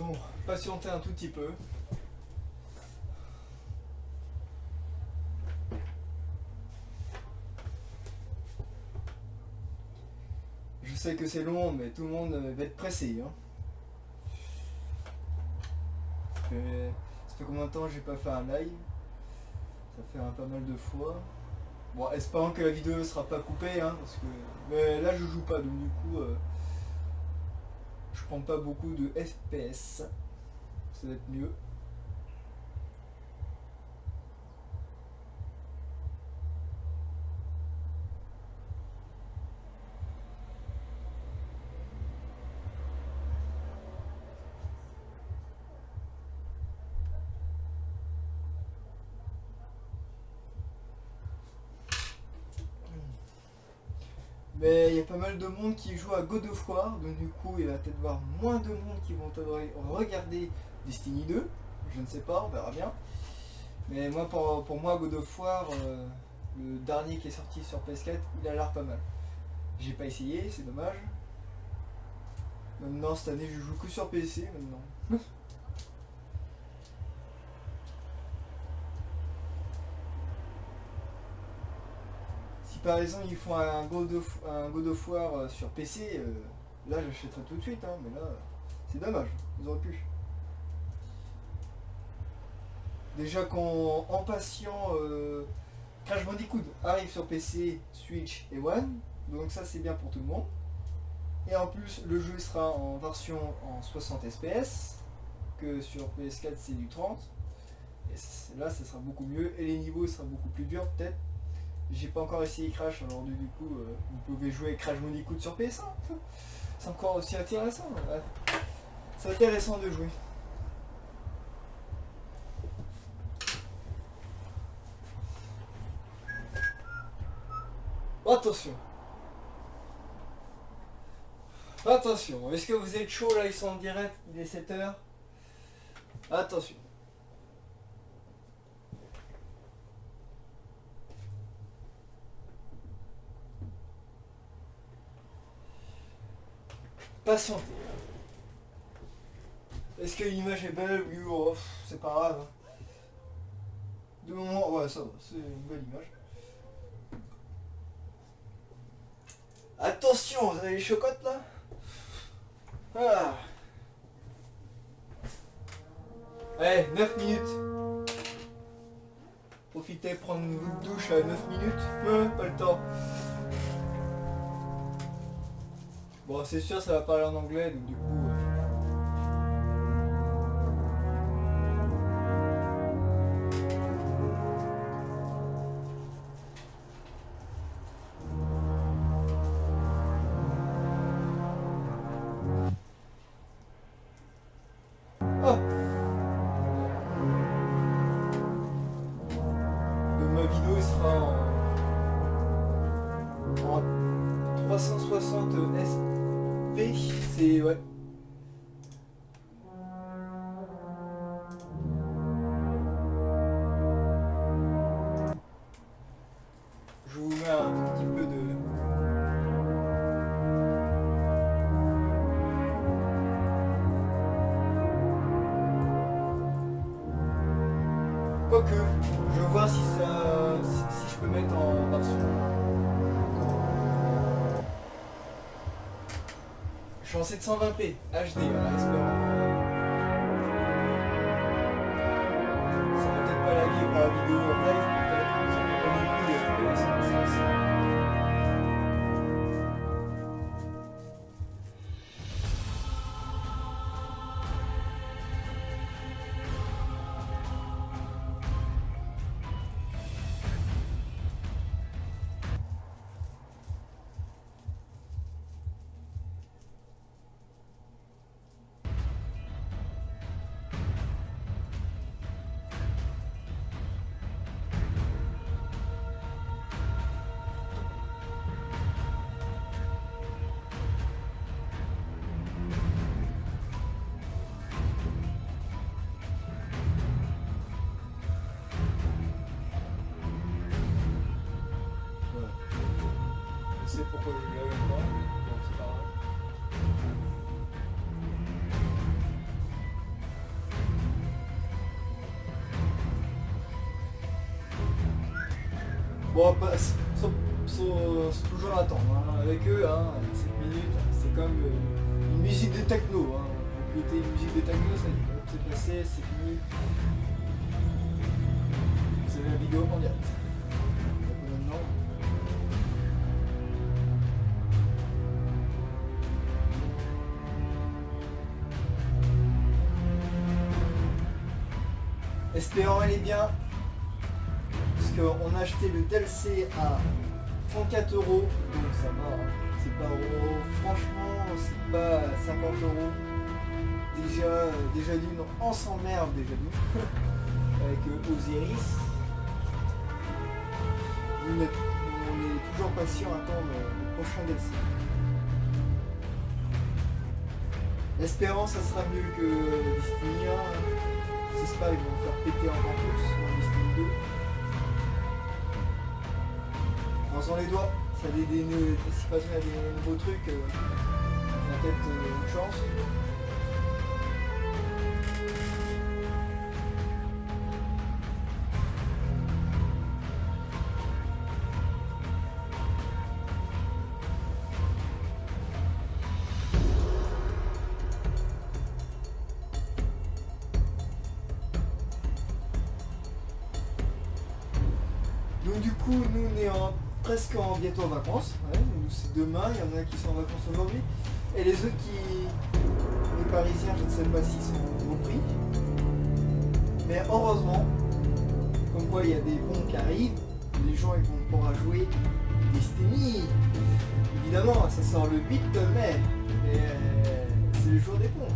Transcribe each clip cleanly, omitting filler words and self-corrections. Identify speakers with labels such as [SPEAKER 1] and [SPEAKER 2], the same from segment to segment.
[SPEAKER 1] Donc, patienter un tout petit peu. Je sais que c'est long, mais tout le monde va être pressé. Hein. Ça fait combien de temps que j'ai pas fait un live? Ça fait pas mal de fois. Bon, espérons que la vidéo ne sera pas coupée, hein, parce que... Mais là, je joue pas, donc du coup... je prends pas beaucoup de FPS. Ça va être mieux. Mais il y a pas mal de monde qui joue à God of War, donc du coup il va peut-être y avoir moins de monde qui vont regarder Destiny 2, je ne sais pas, on verra bien. Mais moi pour moi God of War, le dernier qui est sorti sur PS4, il a l'air pas mal. J'ai pas essayé, c'est dommage. Maintenant cette année je joue que sur PC maintenant. Par exemple ils font un God of War sur PC, là j'achèterai tout de suite, hein, mais là c'est dommage, ils auraient pu. Déjà qu'en patient, Crash Bandicoot arrive sur PC, Switch et One, donc ça c'est bien pour tout le monde. Et en plus le jeu sera en version en 60 fps, que sur PS4 c'est du 30. Et là ça sera beaucoup mieux et les niveaux seront beaucoup plus durs peut-être. J'ai pas encore essayé Crash, alors du coup, vous pouvez jouer Crash Bandicoot sur PS1. C'est encore aussi intéressant. Ouais. C'est intéressant de jouer. Attention. Attention. Est-ce que vous êtes chaud là? Ils sont en direct, il est 7h. Attention. Patienter. Est-ce que l'image est belle? Oui, oh, c'est pas grave. De moment, ouais, ça va, c'est une belle image. Attention, vous avez les chocottes là? Ah. Allez, 9 minutes. Profitez, prendre une goutte de douche à 9 minutes. Pas le temps. Bon, c'est sûr, ça va parler en anglais, donc du coup... Oh! Donc ma vidéo sera en 360 SP, c'est... ouais. Je vous mets un tout petit peu de... Quoique, je vais voir si je peux mettre en version. Je suis en 720p, HD, voilà, espérons. Ça va peut-être pas laguer pour la vidéo en live, peut-être. Ça peut pas non plus FPS. Je sais pourquoi je l'avais pas, donc c'est pas grave. Bon, c'est toujours à attendre. Hein. Avec eux, hein, 7 minutes, c'est comme une musique de techno. Hein. Vous écoutez une musique de techno, ça dit c'est passé, c'est fini. Vous avez la vidéo en direct. Maintenant. Espérant elle est bien. Parce qu'on a acheté le DLC à 34 €, donc ça va, hein. C'est pas franchement, c'est pas 50 €. Déjà d'une, on s'emmerde déjà d'une, avec Osiris. On est toujours patient à attendre le prochain DLC. Espérant ça sera mieux que Destiny 1. Si c'est pas, ils vont faire péter encore plus dans Destiny 2. Croisons les doigts, s'il y a des nouveaux trucs, on a peut-être une chance. Donc du coup, nous on est presque bientôt en vacances. Ouais, c'est demain, il y en a qui sont en vacances aujourd'hui. Et les autres les Parisiens, je ne sais pas s'ils sont repris. Mais heureusement, comme quoi il y a des ponts qui arrivent, les gens ils vont pouvoir jouer Destiny. Évidemment, ça sort le 8 mai. Et c'est le jour des ponts.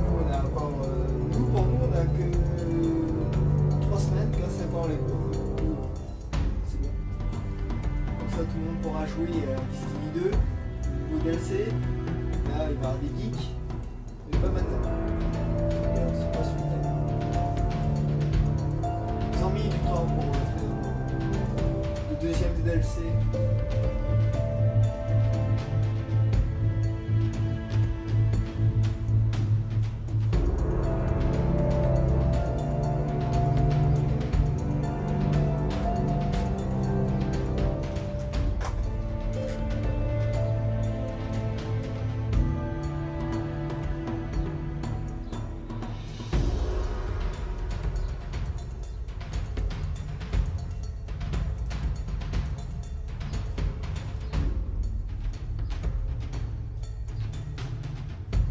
[SPEAKER 1] On a encore, pour nous, on a que 3 semaines grâce à encore les ponts. C'est bon. Comme ça, tout le monde pourra jouer à Destiny 2, nouveau DLC. Là, il va y avoir des geeks, mais pas maintenant. C'est pas sur le thème. Ils ont mis du temps pour faire le deuxième DLC.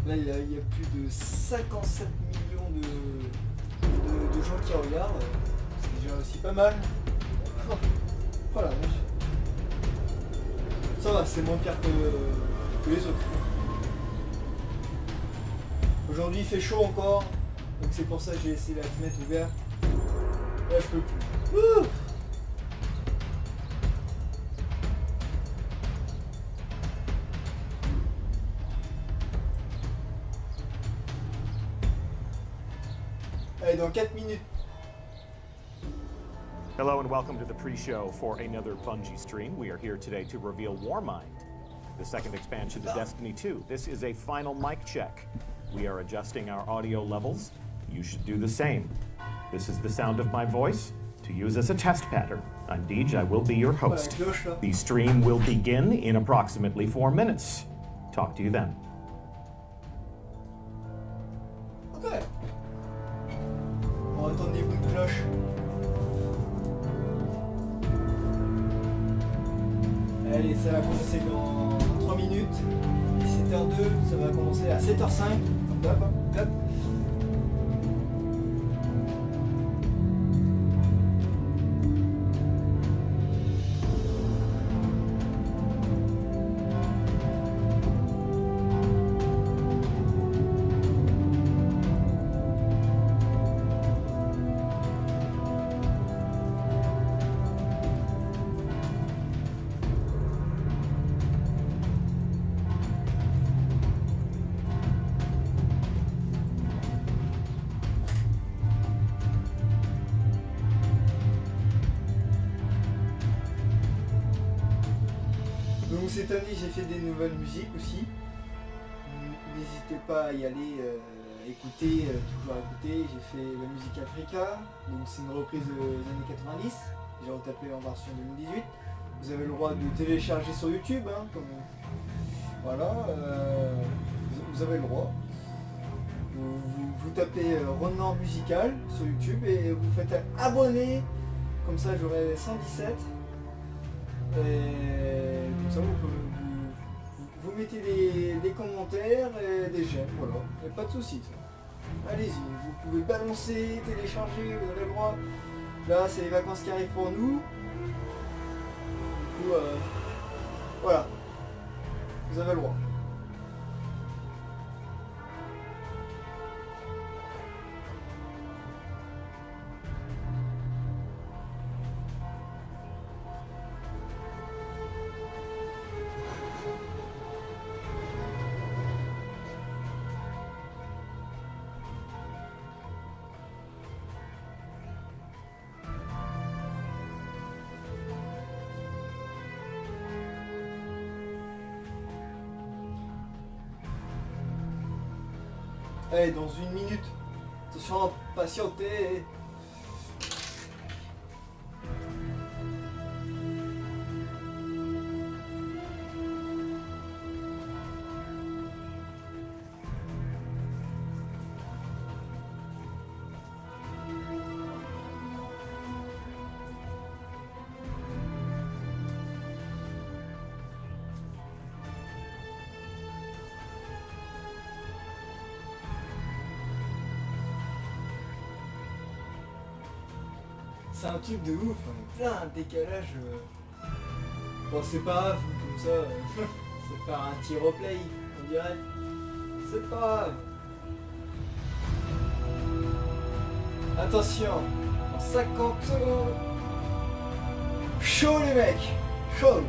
[SPEAKER 1] Là, il y a plus de 57 millions de gens qui regardent. C'est déjà aussi pas mal. Voilà. Ça va, c'est moins pire que les autres. Aujourd'hui, il fait chaud encore. Donc c'est pour ça que j'ai laissé la fenêtre ouverte. Là, je peux plus. Ouh. Allez, dans 4 minutes.
[SPEAKER 2] Hello and welcome to the pre-show for another Bungie stream. We are here today to reveal Warmind, the second expansion to Destiny 2. This is a final mic check. We are adjusting our audio levels. You should do the same. This is the sound of my voice to use as a test pattern. I'm Deej, I will be your host. The stream will begin in approximately 4 minutes. Talk to you then.
[SPEAKER 1] Ok. On va attendre des bruits de cloche. Allez, ça va commencer dans 3 minutes. Et 7h02, ça va commencer à 7h05. Hop, hop. Donc cette année j'ai fait des nouvelles musiques aussi. N'hésitez pas à y aller écouter, toujours à écouter. J'ai fait la musique Africa, donc c'est une reprise des années 90. j'ai retapé en version 2018. Vous avez le droit de télécharger sur YouTube, hein, comme... Voilà, vous avez le droit. Vous tapez Renard musical sur YouTube et vous faites abonner, comme ça j'aurai 117. Et comme ça vous mettez des commentaires et des j'aime, voilà, il n'y a pas de soucis. Allez-y, vous pouvez balancer, télécharger, vous avez le droit. Là c'est les vacances qui arrivent pour nous. Du coup, voilà, vous avez le droit. Allez, dans une minute, attention, patientez. C'est un truc de ouf, hein. Putain, un décalage. Bon, c'est pas grave, comme ça, c'est pas un tir au play, on dirait. C'est pas grave. Attention, en 50 secondes. Chaud les mecs, chaud.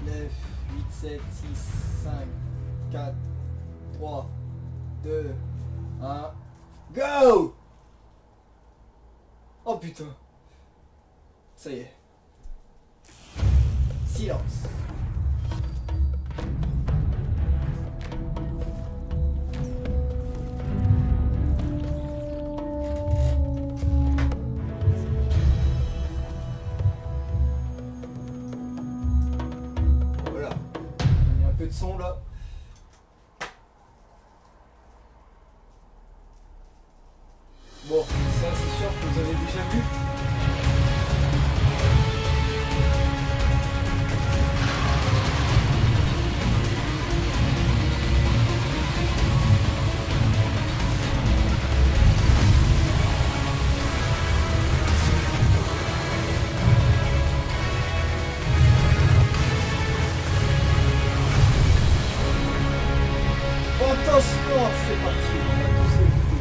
[SPEAKER 1] Neuf, 8, 7, 6, 5, 4, 3, 2, 1, go! Oh putain! Ça y est. Silence. Voilà. Il y a un peu de son là. Bon, ça c'est sûr que vous avez déjà vu. Attention, c'est parti. On va tous écouter.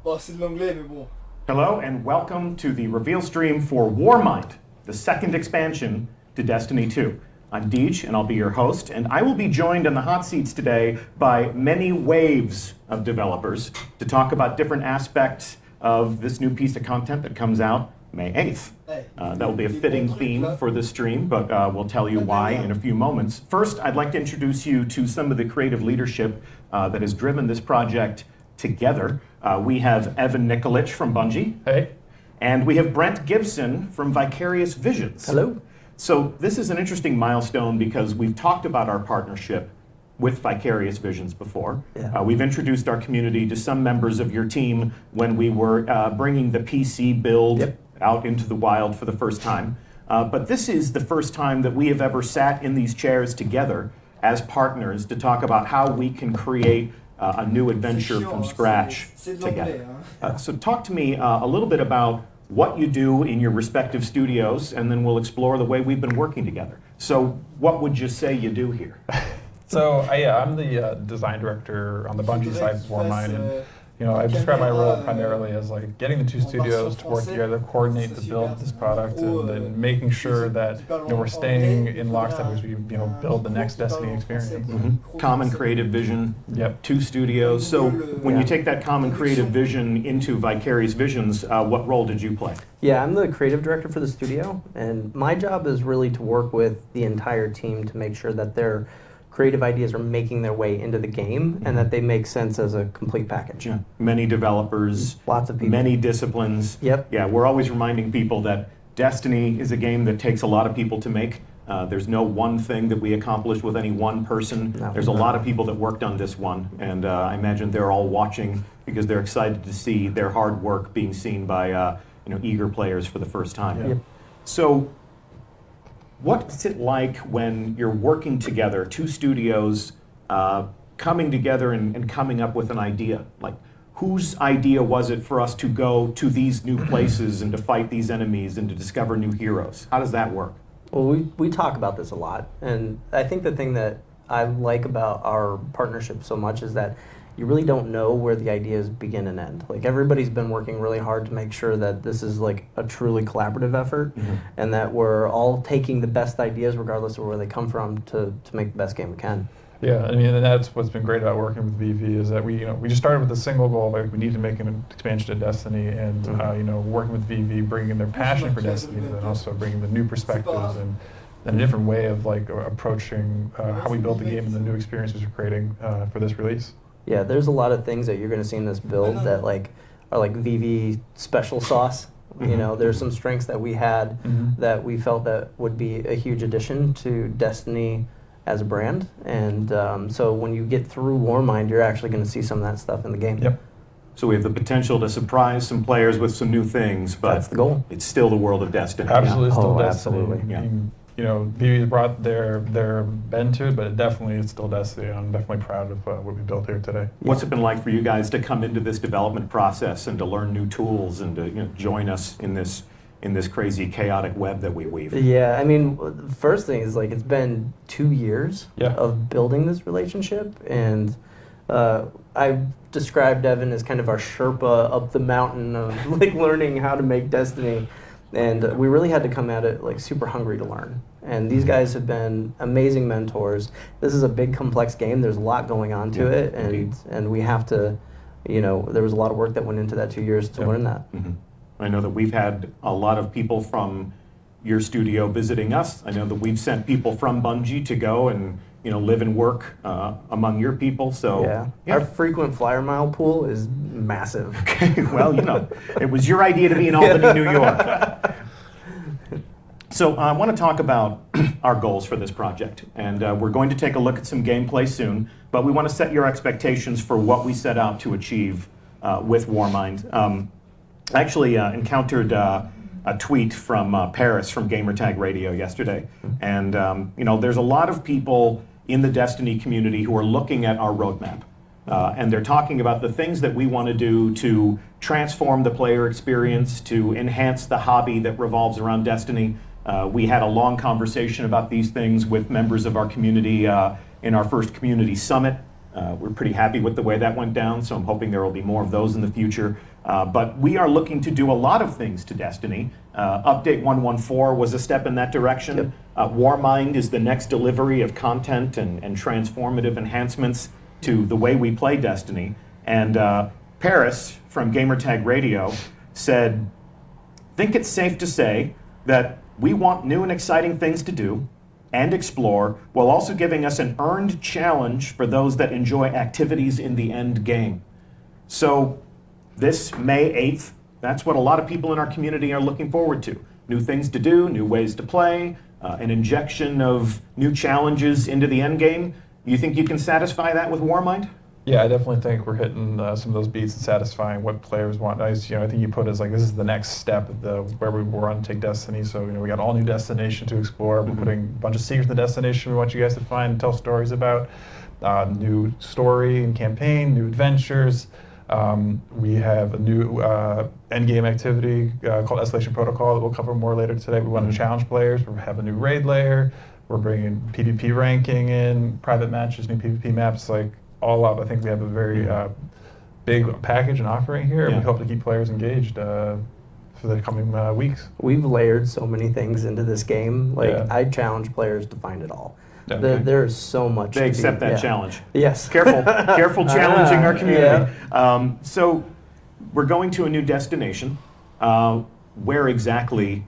[SPEAKER 1] Bon, c'est de l'anglais, mais bon.
[SPEAKER 2] Hello and welcome to the reveal stream for Warmind, the second expansion to Destiny 2. I'm Deej and I'll be your host, and I will be joined in the hot seats today by many waves of developers to talk about different aspects of this new piece of content that comes out May 8th. That will be a fitting theme for this stream, but we'll tell you why in a few moments. First, I'd like to introduce you to some of the creative leadership that has driven this project together. We have Evan Nikolic from Bungie.
[SPEAKER 3] Hey.
[SPEAKER 2] And we have Brent Gibson from Vicarious Visions.
[SPEAKER 3] Hello.
[SPEAKER 2] So this is an interesting milestone because we've talked about our partnership with Vicarious Visions before.
[SPEAKER 3] Yeah.
[SPEAKER 2] We've introduced our community to some members of your team when we were bringing the PC build out into the wild for the first time. But this is the first time that we have ever sat in these chairs together as partners to talk about how we can create a new adventure from scratch together. So talk to me a little bit about what you do in your respective studios, and then we'll explore the way we've been working together. So what would you say you do here?
[SPEAKER 3] So I'm the design director on the Bungie side of Warmind, and I describe my role primarily as like getting the two studios to work together, coordinate the build of this product, and then making sure that we're staying in lockstep as we build the next Destiny experience.
[SPEAKER 2] Common creative vision.
[SPEAKER 3] Yep.
[SPEAKER 2] 2 studios. So when you take that common creative vision into Vicarious Visions, what role did you play?
[SPEAKER 4] Yeah, I'm the creative director for the studio, and my job is really to work with the entire team to make sure that their creative ideas are making their way into the game and that they make sense as a complete package.
[SPEAKER 2] Yeah. Many developers,
[SPEAKER 4] Lots of people.
[SPEAKER 2] many disciplines.
[SPEAKER 4] Yep.
[SPEAKER 2] Yeah, we're always reminding people that Destiny is a game that takes a lot of people to make. There's no one thing that we accomplish with any one person.
[SPEAKER 4] No.
[SPEAKER 2] There's a lot of people that worked on this one, and I imagine they're all watching because they're excited to see their hard work being seen by eager players for the first time.
[SPEAKER 4] Yep.
[SPEAKER 2] So what's it like when you're working together, 2 studios coming together and coming up with an idea? Like, whose idea was it for us to go to these new places and to fight these enemies and to discover new heroes? How does that work?
[SPEAKER 4] Well, we talk about this a lot, and I think the thing that I like about our partnership so much is that you really don't know where the ideas begin and end. Like, everybody's been working really hard to make sure that this is like a truly collaborative effort, and that we're all taking the best ideas, regardless of where they come from, to make the best game we can.
[SPEAKER 3] Yeah, I mean, and that's what's been great about working with VV is that we just started with a single goal, like we need to make an expansion to Destiny, and working with VV, bringing in their passion for Destiny, but then also bringing the new perspectives and a different way of like approaching how we build the game and the new experiences we're creating for this release.
[SPEAKER 4] Yeah, there's a lot of things that you're going to see in this build that are like VV special sauce. There's some strengths that we had that we felt that would be a huge addition to Destiny as a brand, and so when you get through Warmind, you're actually going to see some of that stuff in the game.
[SPEAKER 3] Yep.
[SPEAKER 2] So we have the potential to surprise some players with some new things, but
[SPEAKER 4] That's the goal.
[SPEAKER 2] it's still the world of Destiny.
[SPEAKER 3] Absolutely, still
[SPEAKER 4] Oh,
[SPEAKER 3] Destiny.
[SPEAKER 4] absolutely.
[SPEAKER 2] Yeah.
[SPEAKER 3] VV brought their bend to it, but it definitely is still Destiny. I'm definitely proud of what we built here today.
[SPEAKER 2] What's it been like for you guys to come into this development process and to learn new tools and to join us in this crazy chaotic web that we weave?
[SPEAKER 4] Yeah, I mean, the first thing is like it's been 2 years of building this relationship, and I described Evan as kind of our Sherpa up the mountain of like learning how to make Destiny, and we really had to come at it like super hungry to learn. And these guys have been amazing mentors. This is a big, complex game. There's a lot going on to it, and we have to, there was a lot of work that went into that 2 years to learn that.
[SPEAKER 2] I know that we've had a lot of people from your studio visiting us. I know that we've sent people from Bungie to go and live and work among your people. So
[SPEAKER 4] Our frequent flyer mile pool is massive.
[SPEAKER 2] Okay, well, it was your idea to be in Albany, New York. So I want to talk about our goals for this project, and we're going to take a look at some gameplay soon, but we want to set your expectations for what we set out to achieve with Warmind. I actually encountered a tweet from Paris from Gamertag Radio yesterday, and there's a lot of people in the Destiny community who are looking at our roadmap, and they're talking about the things that we want to do to transform the player experience, to enhance the hobby that revolves around Destiny. We had a long conversation about these things with members of our community in our first community summit. We're pretty happy with the way that went down, so I'm hoping there will be more of those in the future. But we are looking to do a lot of things to Destiny. Update 114 was a step in that direction. Warmind is the next delivery of content and transformative enhancements to the way we play Destiny. And Paris from Gamertag Radio said, "Think it's safe to say that we want new and exciting things to do and explore, while also giving us an earned challenge for those that enjoy activities in the end game." So this May 8th, that's what a lot of people in our community are looking forward to. New things to do, new ways to play, an injection of new challenges into the end game. You think you can satisfy that with Warmind?
[SPEAKER 3] Yeah, I definitely think we're hitting some of those beats and satisfying what players want. I think you put it as like this is the next step of where we want to take Destiny. So we got all new destination to explore. We're putting a bunch of secrets in the destination we want you guys to find and tell stories about. New story and campaign, new adventures. We have a new endgame activity called Escalation Protocol that we'll cover more later today. We want to challenge players. We have a new raid layer. We're bringing PvP ranking in, private matches, new PvP maps, like all up. I think we have a very big package and offering here, and we hope to keep players engaged for the coming weeks.
[SPEAKER 4] We've layered so many things into this game. Like, I challenge players to find it all. There's so much.
[SPEAKER 2] They accept that challenge.
[SPEAKER 4] Yes.
[SPEAKER 2] Careful challenging our community. So we're going to a new destination. Where exactly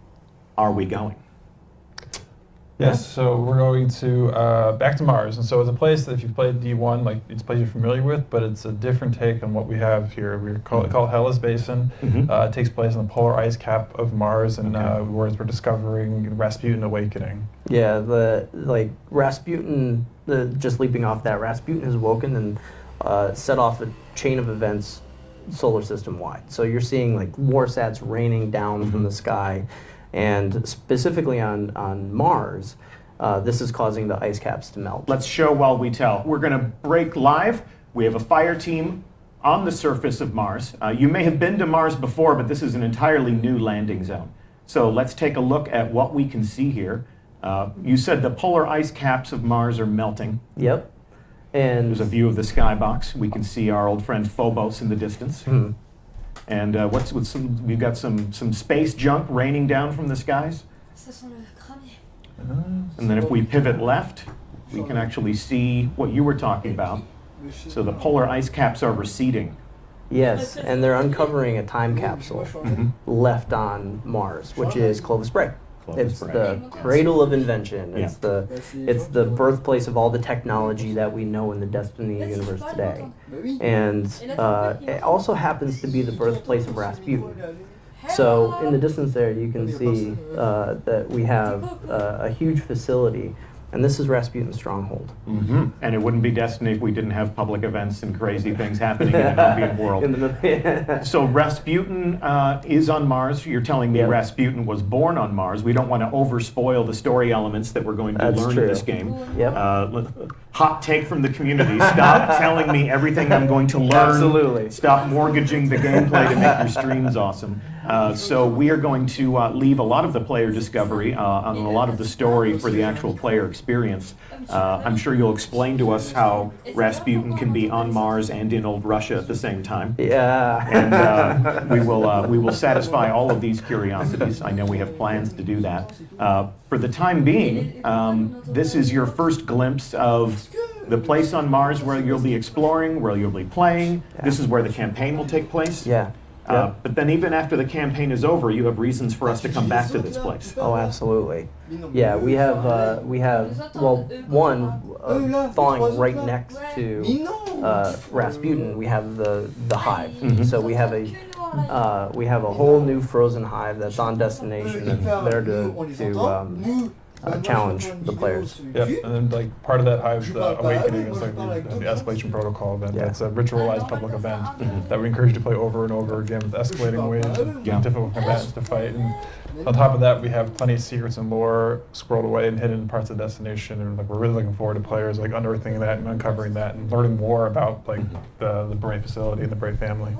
[SPEAKER 2] are we going?
[SPEAKER 3] Yes, so we're going to back to Mars, and so it's a place that if you've played D1, like it's a place you're familiar with, but it's a different take on what we have here. We call it Hellas Basin. It takes place in the polar ice cap of Mars, and where we're discovering Rasputin awakening.
[SPEAKER 4] Yeah, Rasputin. Just leaping off that, Rasputin has woken and set off a chain of events, solar system wide. So you're seeing like warsats raining down from the sky. And specifically on Mars, this is causing the ice caps to melt.
[SPEAKER 2] Let's show while we tell. We're going to break live. We have a fire team on the surface of Mars. You may have been to Mars before, but this is an entirely new landing zone. So let's take a look at what we can see here. You said the polar ice caps of Mars are melting.
[SPEAKER 4] Yep. And
[SPEAKER 2] there's a view of the skybox. We can see our old friend Phobos in the distance. And we've got some space junk raining down from the skies. And then if we pivot left, we can actually see what you were talking about. So the polar ice caps are receding.
[SPEAKER 4] Yes, and they're uncovering a time capsule left on Mars, which is Clovis Bray. It's the cradle of invention. It's the birthplace of all the technology that we know in the Destiny universe today. And it also happens to be the birthplace of Rasputin. So in the distance there, you can see that we have a huge facility. And this is Rasputin's stronghold.
[SPEAKER 2] And it wouldn't be Destiny if we didn't have public events and crazy things happening in an ambient world. So Rasputin is on Mars. You're telling me Rasputin was born on Mars. We don't want to overspoil the story elements that we're going to learn in this game. Hot take from the community. Stop telling me everything I'm going to learn.
[SPEAKER 4] Absolutely.
[SPEAKER 2] Stop mortgaging the gameplay to make your streams awesome. So we are going to leave a lot of the player discovery on a lot of the story for the actual player experience. I'm sure you'll explain to us how Rasputin can be on Mars and in old Russia at the same time. And we will satisfy all of these curiosities. I know we have plans to do that. For the time being, this is your first glimpse of the place on Mars where you'll be exploring, where you'll be playing. This is where the campaign will take place. But then even after the campaign is over, you have reasons for us to come back to this place.
[SPEAKER 4] Oh, absolutely. Yeah, we have thawing right next to Rasputin, we have the hive. So we have a whole new frozen hive that's on destination and there to challenge the players.
[SPEAKER 3] Yep, and then like part of that hive awakening is like the escalation protocol event. That's a ritualized public event that we encourage you to play over and over again with escalating waves of difficult combatants to fight. And on top of that, we have plenty of secrets and lore squirreled away and hidden in parts of the destination. And like we're really looking forward to players like unearthing that and uncovering that and learning more about like the Bray facility and the Bray family.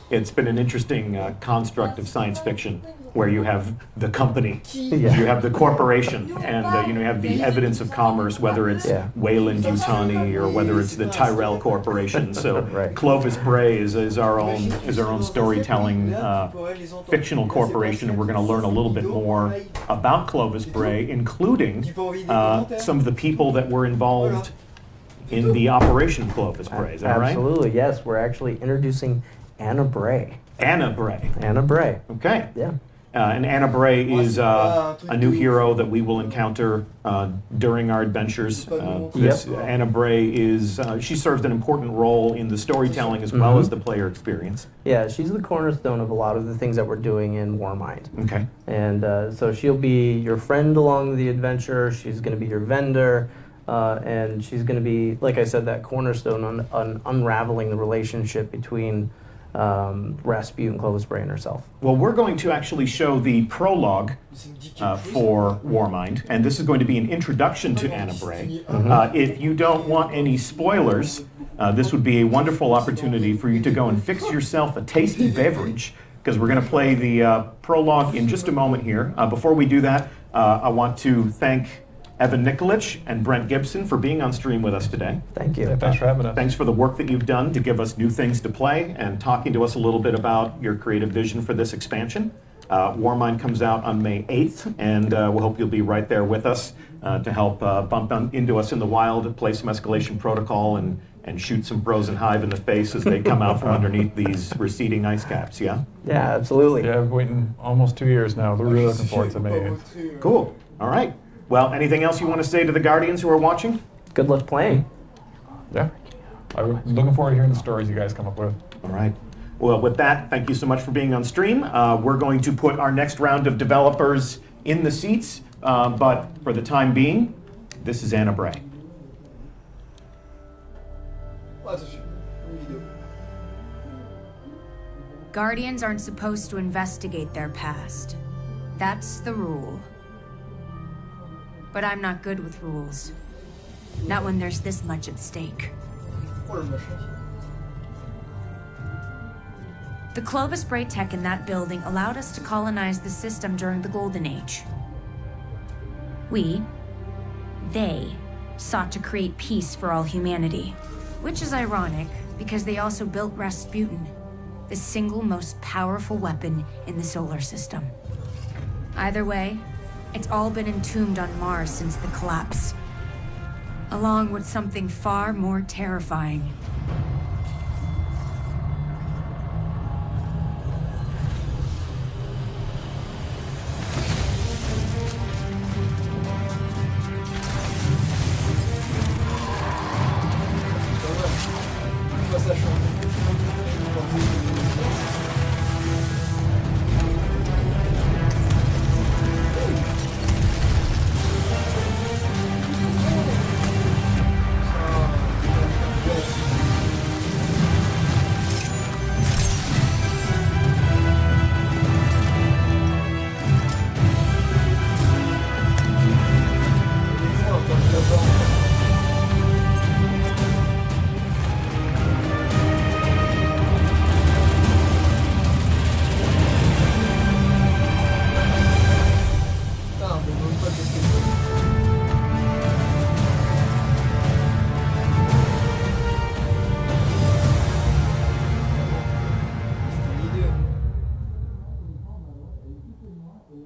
[SPEAKER 2] It's been an interesting construct of science fiction where you have the company, you have the corporation, and you have the evidence of commerce, whether it's Wayland Yutani or whether it's the Tyrell Corporation. So Clovis Bray is our own storytelling fictional corporation, and we're going to learn a little bit more about Clovis Bray, including some of the people that were involved in the Operation Clovis Bray. Is that right?
[SPEAKER 4] Absolutely, yes. We're actually introducing Anna Bray.
[SPEAKER 2] Anna Bray.
[SPEAKER 4] Anna Bray.
[SPEAKER 2] Okay.
[SPEAKER 4] Yeah.
[SPEAKER 2] And Anna Bray is a new hero that we will encounter during our adventures. Anna Bray she serves an important role in the storytelling as well as the player experience.
[SPEAKER 4] Yeah, she's the cornerstone of a lot of the things that we're doing in Warmind.
[SPEAKER 2] Okay.
[SPEAKER 4] And so she'll be your friend along the adventure. She's going to be your vendor. And she's going to be, like I said, that cornerstone on unraveling the relationship between Rasputin, Clovis Bray, and herself.
[SPEAKER 2] Well, we're going to actually show the prologue for Warmind, and this is going to be an introduction to Anna Bray. If you don't want any spoilers, this would be a wonderful opportunity for you to go and fix yourself a tasty beverage, because we're going to play the prologue in just a moment here. Before we do that, I want to thank Evan Nikolic and Brent Gibson for being on stream with us today.
[SPEAKER 4] Thank you.
[SPEAKER 3] Yeah, thanks for having us.
[SPEAKER 2] Thanks for the work that you've done to give us new things to play and talking to us a little bit about your creative vision for this expansion. Warmind comes out on May 8th, and we hope you'll be right there with us to help bump into us in the wild, play some escalation protocol, and shoot some frozen hive in the face as they come out from underneath these receding ice caps, yeah?
[SPEAKER 4] Yeah, absolutely.
[SPEAKER 3] Yeah, I've waiting almost 2 years now. We're really looking forward to May 8th.
[SPEAKER 2] Cool. All right. Well, anything else you want to say to the Guardians who are watching?
[SPEAKER 4] Good luck playing.
[SPEAKER 3] Yeah. I'm looking forward to hearing the stories you guys come up with.
[SPEAKER 2] All right. Well, with that, thank you so much for being on stream. We're going to put our next round of developers in the seats, but for the time being, this is Anna Bray.
[SPEAKER 1] Attention, une vidéo.
[SPEAKER 5] Guardians aren't supposed to investigate their past. That's the rule. But I'm not good with rules. Not when there's this much at stake.
[SPEAKER 1] Oh le machin.
[SPEAKER 5] The Clovis Bray tech in that building allowed us to colonize the system during the Golden Age. They, sought to create peace for all humanity. Which is ironic, because they also built Rasputin, the single most powerful weapon in the solar system. Either way, it's all been entombed on Mars since the collapse. Along with something far more terrifying.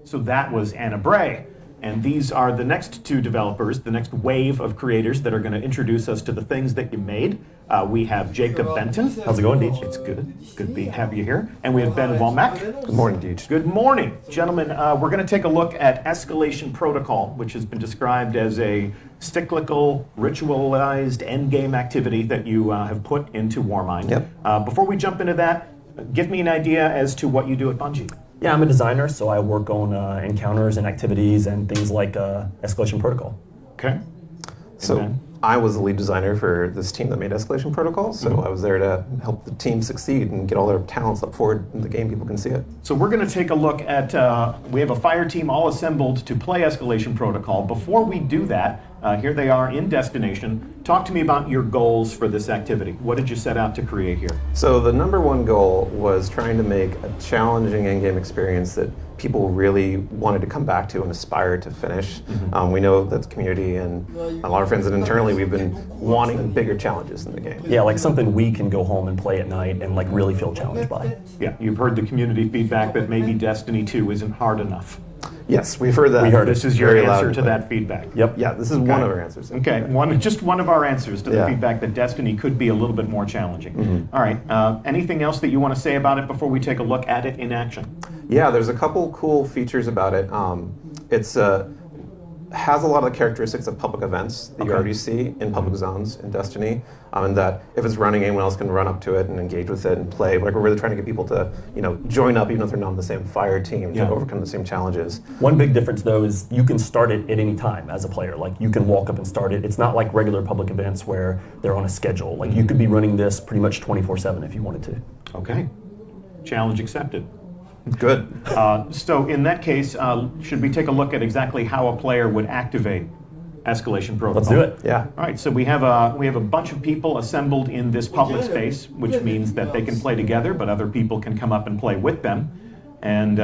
[SPEAKER 2] So that was Anna Bray. And these are the next two developers, the next wave of creators that are going to introduce us to the things that you made. We have Jacob Benton.
[SPEAKER 6] How's it going, Deej?
[SPEAKER 2] It's good. Good to have you here. And we have Ben Womack.
[SPEAKER 6] Good morning, Deej.
[SPEAKER 2] Good morning. Gentlemen, we're going to take a look at Escalation Protocol, which has been described as a cyclical, ritualized endgame activity that you have put into Warmind.
[SPEAKER 6] Yep.
[SPEAKER 2] Before we jump into that, give me an idea as to what you do at Bungie.
[SPEAKER 6] Yeah, I'm a designer, so I work on encounters and activities and things like Escalation Protocol.
[SPEAKER 2] Okay.
[SPEAKER 7] So
[SPEAKER 2] Ben?
[SPEAKER 7] I was the lead designer for this team that made Escalation Protocol, so I was there to help the team succeed and get all their talents up forward in the game, people can see it.
[SPEAKER 2] So we're going to take a look at, we have a fire team all assembled to play Escalation Protocol. Before we do that, here they are in destination. Talk to me about your goals for this activity. What did you set out to create here?
[SPEAKER 7] So the number one goal was trying to make a challenging in-game experience that people really wanted to come back to and aspire to finish. We know that the community and a lot of friends and internally we've been wanting bigger challenges in the game.
[SPEAKER 6] Yeah, like something we can go home and play at night and like really feel challenged by.
[SPEAKER 2] Yeah, you've heard the community feedback that maybe Destiny 2 isn't hard enough.
[SPEAKER 7] Yes, we've heard that.
[SPEAKER 6] We heard it.
[SPEAKER 2] This is your
[SPEAKER 7] very
[SPEAKER 2] answer
[SPEAKER 7] loud
[SPEAKER 2] to
[SPEAKER 7] and
[SPEAKER 2] that feedback.
[SPEAKER 6] Yep.
[SPEAKER 7] Yeah, this is one of our answers.
[SPEAKER 2] Okay, just one of our answers to the
[SPEAKER 7] Yeah.
[SPEAKER 2] feedback that Destiny could be a little bit more challenging. All right, anything else that you want to say about it before we take a look at it in action?
[SPEAKER 7] Yeah, there's a couple cool features about it. It's has a lot of the characteristics of public events that you already see in public zones in Destiny, and that if it's running, anyone else can run up to it and engage with it and play. Like we're really trying to get people to, join up even if they're not on the same fire team to overcome the same challenges.
[SPEAKER 6] One big difference though is you can start it at any time as a player. Like you can walk up and start it. It's not like regular public events where they're on a schedule. Like you could be running this pretty much 24/7 if you wanted to.
[SPEAKER 2] Okay, challenge accepted.
[SPEAKER 7] Good.
[SPEAKER 2] So in that case, should we take a look at exactly how a player would activate Escalation Protocol?
[SPEAKER 6] Let's do it.
[SPEAKER 7] Yeah.
[SPEAKER 2] All right, so we have a bunch of people assembled in this public space, which means that they can play together, but other people can come up and play with them. And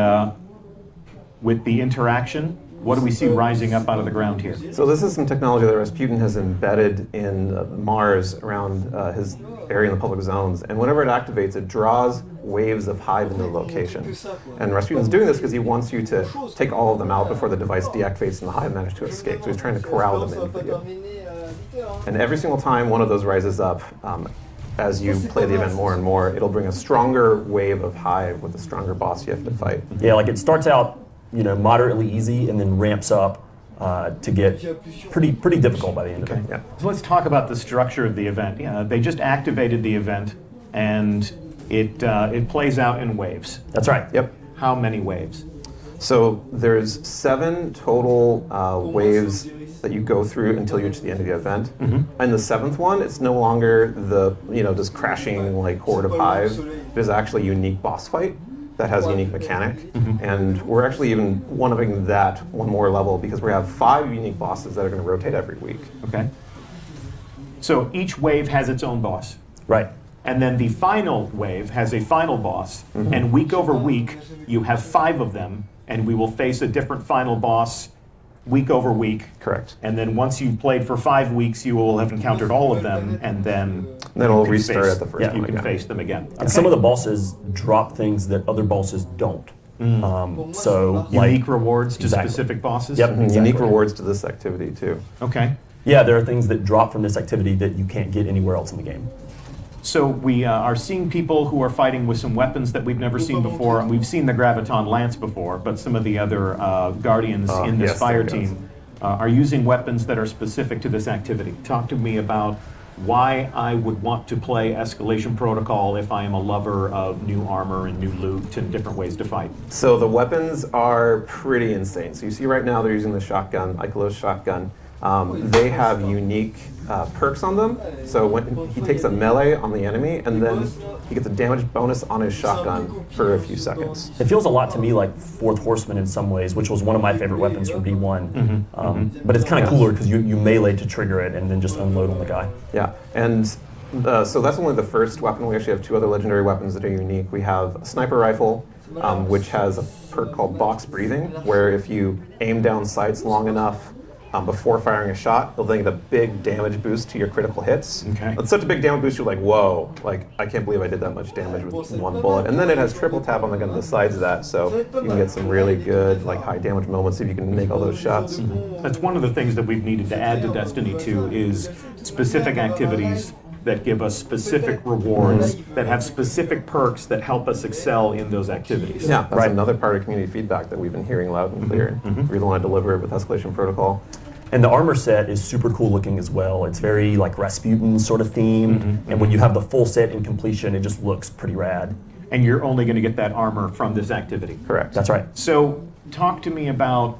[SPEAKER 2] with the interaction, What do we see rising up out of the ground here?
[SPEAKER 7] So this is some technology that Rasputin has embedded in Mars around his area in the public zones. And whenever it activates, it draws waves of hive into the location. And Rasputin's doing this because he wants you to take all of them out before the device deactivates and the hive manage to escape. So he's trying to corral them in for you. And every single time one of those rises up, as you play the event more and more, it'll bring a stronger wave of hive with a stronger boss you have to fight.
[SPEAKER 6] Yeah, like it starts out, you know, moderately easy and then ramps up to get pretty difficult by the end of it.
[SPEAKER 7] Yeah.
[SPEAKER 2] So let's talk about the structure of the event. Yeah, they just activated the event, and it plays out in waves.
[SPEAKER 6] That's right.
[SPEAKER 7] Yep.
[SPEAKER 2] How many waves?
[SPEAKER 7] So there's 7 total waves that you go through until you reach the end of the event. And the 7th one, it's no longer the just crashing like horde of hive. There's actually a unique boss fight that has a unique mechanic, and we're actually even one-upping that one more level because we have 5 unique bosses that are going to rotate every week.
[SPEAKER 2] Okay. So each wave has its own boss.
[SPEAKER 6] Right.
[SPEAKER 2] And then the final wave has a final boss, and week over week, you have 5 of them, and we will face a different final boss week over week.
[SPEAKER 7] Correct.
[SPEAKER 2] And then once you've played for 5 weeks, you will have encountered all of them, and then
[SPEAKER 7] it'll
[SPEAKER 2] you can
[SPEAKER 7] restart
[SPEAKER 2] face-
[SPEAKER 7] at the first
[SPEAKER 2] yeah,
[SPEAKER 7] one
[SPEAKER 2] you can
[SPEAKER 7] again.
[SPEAKER 2] face them again.
[SPEAKER 6] And some of the bosses drop things that other bosses don't. So like
[SPEAKER 2] Unique rewards to
[SPEAKER 6] Exactly.
[SPEAKER 2] specific bosses?
[SPEAKER 6] Yep.
[SPEAKER 7] Unique
[SPEAKER 6] Exactly.
[SPEAKER 7] rewards to this activity too.
[SPEAKER 2] Okay.
[SPEAKER 6] Yeah, there are things that drop from this activity that you can't get anywhere else in the game.
[SPEAKER 2] So we are seeing people who are fighting with some weapons that we've never seen before, and we've seen the Graviton Lance before, but some of the other Guardians in this
[SPEAKER 7] yes,
[SPEAKER 2] fire
[SPEAKER 7] there it
[SPEAKER 2] team are using weapons that are specific to this activity. Talk to me about why I would want to play Escalation Protocol if I am a lover of new armor and new loot and different ways to fight.
[SPEAKER 7] So the weapons are pretty insane. So you see right now they're using the shotgun, Ikelos shotgun. They have unique perks on them. So when he takes a melee on the enemy, and then he gets a damage bonus on his shotgun for a few seconds.
[SPEAKER 6] It feels a lot to me like Fourth Horseman in some ways, which was one of my favorite weapons from D1. But it's kind of cooler because you melee to trigger it and then just unload on the guy.
[SPEAKER 7] Yeah, and so that's only the first weapon. We actually have 2 other legendary weapons that are unique. We have a sniper rifle, which has a perk called box breathing, where if you aim down sights long enough before firing a shot, you'll then get a big damage boost to your critical hits.
[SPEAKER 2] Okay.
[SPEAKER 7] It's such a big damage boost, you're like, whoa, like I can't believe I did that much damage with 1 bullet. And then it has triple tap on the gun besides that, so you can get some really good like high damage moments if you can make all those shots.
[SPEAKER 2] That's one of the things that we've needed to add to Destiny 2 is specific activities that give us specific rewards, that have specific perks that help us excel in those activities.
[SPEAKER 7] Yeah, that's another part of community feedback that we've been hearing loud and clear. We really want to deliver it with Escalation Protocol.
[SPEAKER 6] And the armor set is super cool looking as well. It's very like Rasputin sort of themed, and when you have the full set in completion, it just looks pretty rad.
[SPEAKER 2] And you're only going to get that armor from this activity.
[SPEAKER 7] Correct.
[SPEAKER 6] That's right.
[SPEAKER 2] So talk to me about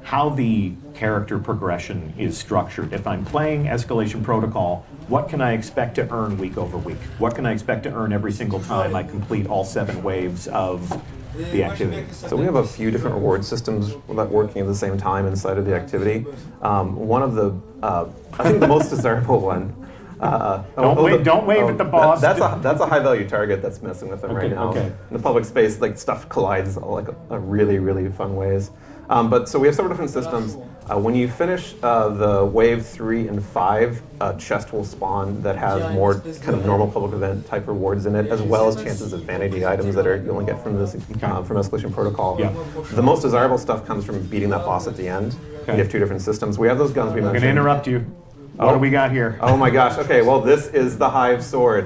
[SPEAKER 2] how the character progression is structured. If I'm playing Escalation Protocol, what can I expect to earn week over week? What can I expect to earn every single time I complete all 7 waves of the activity?
[SPEAKER 7] So we have a few different reward systems that working at the same time inside of the activity. One of the, I think the most desirable one.
[SPEAKER 2] Don't wave at the boss.
[SPEAKER 7] That's a high value target that's messing with them right now.
[SPEAKER 2] Okay.
[SPEAKER 7] In the public space, like stuff collides like a really, really fun ways. But so we have several different systems. When you finish the wave 3 and 5, a chest will spawn that has more kind of normal public event type rewards in it, as well as chances of vanity items that you only get from this from Escalation Protocol.
[SPEAKER 2] Yeah.
[SPEAKER 7] The most desirable stuff comes from beating that boss at the end.
[SPEAKER 2] Okay.
[SPEAKER 7] We have 2 different systems. We have those guns we
[SPEAKER 2] I'm
[SPEAKER 7] mentioned.
[SPEAKER 2] going to interrupt you. What do we got here?
[SPEAKER 7] Oh my gosh. Okay. Well, this is the Hive Sword.